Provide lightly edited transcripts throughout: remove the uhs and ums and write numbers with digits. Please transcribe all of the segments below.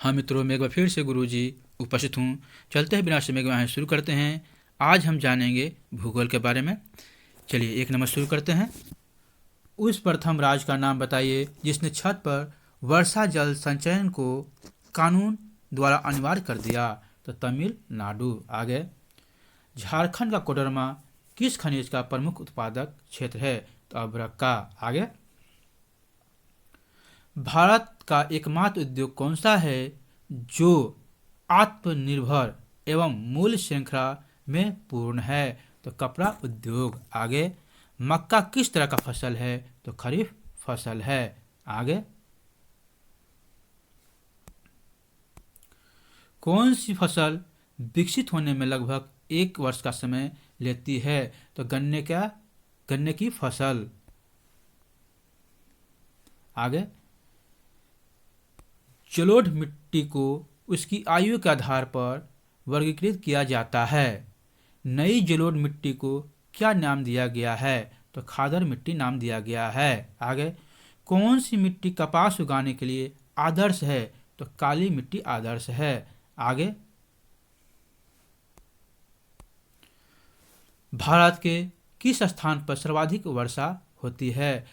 हाँ मित्रों, मैं एक बार फिर से गुरुजी उपस्थित हूँ। चलते हैं बिना समय गवाए शुरू करते हैं। आज हम जानेंगे भूगोल के बारे में। चलिए 1 नंबर शुरू करते हैं। उस प्रथम राज्य का नाम बताइए जिसने छत पर वर्षा जल संचयन को कानून द्वारा अनिवार्य कर दिया। तो तमिलनाडु। आगे, झारखंड का कोडरमा किस खनिज का प्रमुख उत्पादक क्षेत्र है? तो अभ्रक। आगे, भारत का एकमात्र उद्योग कौन सा है जो आत्मनिर्भर एवं मूल्य श्रृंखला में पूर्ण है? तो कपड़ा उद्योग। आगे, मक्का किस तरह का फसल है? तो खरीफ फसल है। आगे, कौन सी फसल विकसित होने में लगभग 1 वर्ष का समय लेती है? तो गन्ने की फसल। आगे, जलोढ़ मिट्टी को उसकी आयु के आधार पर वर्गीकृत किया जाता है। नई जलोढ़ मिट्टी को क्या नाम दिया गया है? तो खादर मिट्टी नाम दिया गया है। आगे, कौन सी मिट्टी कपास उगाने के लिए आदर्श है? तो काली मिट्टी आदर्श है। आगे, भारत के किस स्थान पर सर्वाधिक वर्षा होती है?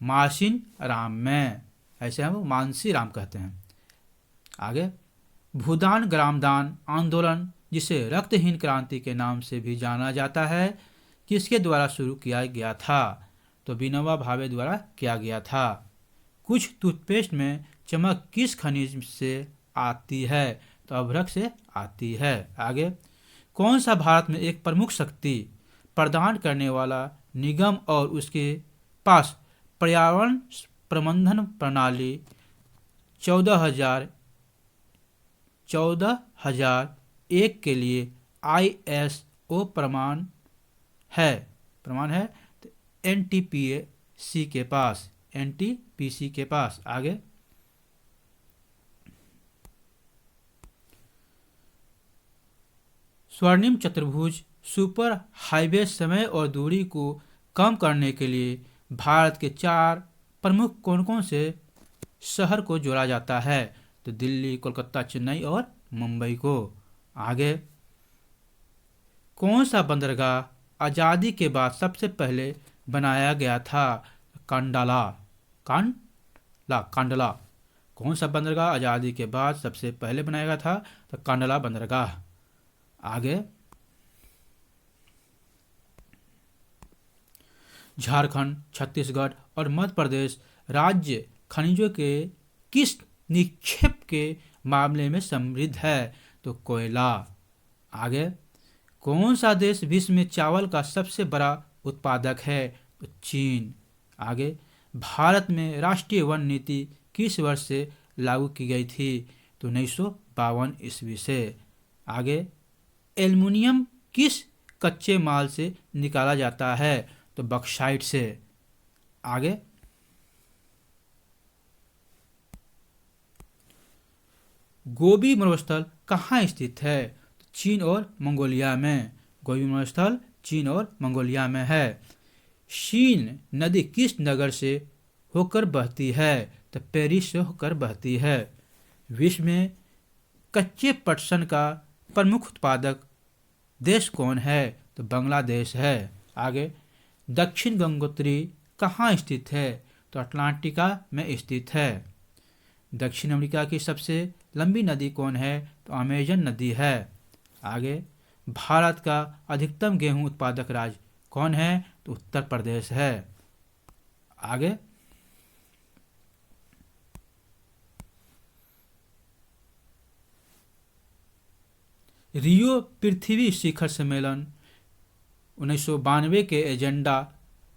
मासिन राम में, ऐसे हम मानसी राम कहते हैं। आगे, भूदान ग्रामदान आंदोलन जिसे रक्तहीन क्रांति के नाम से भी जाना जाता है किसके द्वारा शुरू किया गया था? तो विनोबा भावे द्वारा किया गया था। कुछ टूथपेस्ट में चमक किस खनिज से आती है? तो अभ्रक से आती है। आगे, कौन सा भारत में एक प्रमुख शक्ति प्रदान करने वाला निगम और उसके पास पर्यावरण प्रबंधन प्रणाली 14,001 के लिए ISO प्रमाण है? तो NTPC के पास। आगे, स्वर्णिम चतुर्भुज सुपर हाईवे समय और दूरी को कम करने के लिए भारत के 4 प्रमुख कौन कौन से शहर को जोड़ा जाता है? तो दिल्ली, कोलकाता, चेन्नई और मुंबई को। आगे, कौन सा बंदरगाह आज़ादी के बाद सबसे पहले बनाया गया था? कांडला। कौन सा बंदरगाह आज़ादी के बाद सबसे पहले बनाया गया था? तो कांडला बंदरगाह। आगे, झारखंड, छत्तीसगढ़ और मध्य प्रदेश राज्य खनिजों के किस निक्षेप के मामले में समृद्ध है? तो कोयला। आगे, कौन सा देश विश्व में चावल का सबसे बड़ा उत्पादक है? तो चीन। आगे, भारत में राष्ट्रीय वन नीति किस वर्ष से लागू की गई थी? तो 1952 ईस्वी से। आगे, एल्युमिनियम किस कच्चे माल से निकाला जाता है? तो बॉक्साइट से। आगे, गोबी मरुस्थल कहाँ स्थित है? तो चीन और मंगोलिया में। गोबी मरुस्थल चीन और मंगोलिया में है। शीन नदी किस नगर से होकर बहती है? तो पेरिस से होकर बहती है। विश्व में कच्चे पटसन का प्रमुख उत्पादक देश कौन है? तो बांग्लादेश है। आगे, दक्षिण गंगोत्री कहाँ स्थित है? तो अटलांटिका में स्थित है। दक्षिण अमेरिका की सबसे लंबी नदी कौन है? तो अमेजन नदी है। आगे, भारत का अधिकतम गेहूं उत्पादक राज्य कौन है? तो उत्तर प्रदेश है। आगे, रियो पृथ्वी शिखर सम्मेलन 1992 के एजेंडा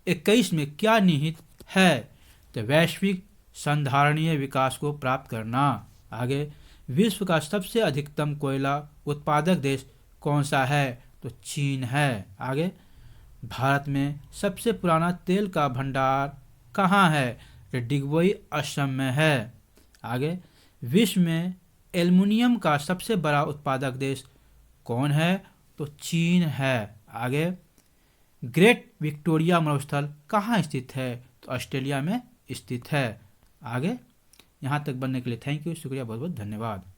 21 में क्या निहित है? तो वैश्विक संधारणीय विकास को प्राप्त करना। आगे, विश्व का सबसे अधिकतम कोयला उत्पादक देश कौन सा है? तो चीन है। आगे, भारत में सबसे पुराना तेल का भंडार कहाँ है? तो डिगबोई असम में है। आगे, विश्व में एल्युमिनियम का सबसे बड़ा उत्पादक देश कौन है? तो चीन है। आगे, ग्रेट विक्टोरिया मरुस्थल कहाँ स्थित है? तो ऑस्ट्रेलिया में स्थित है। आगे, यहाँ तक बनने के लिए थैंक यू, शुक्रिया, बहुत बहुत धन्यवाद।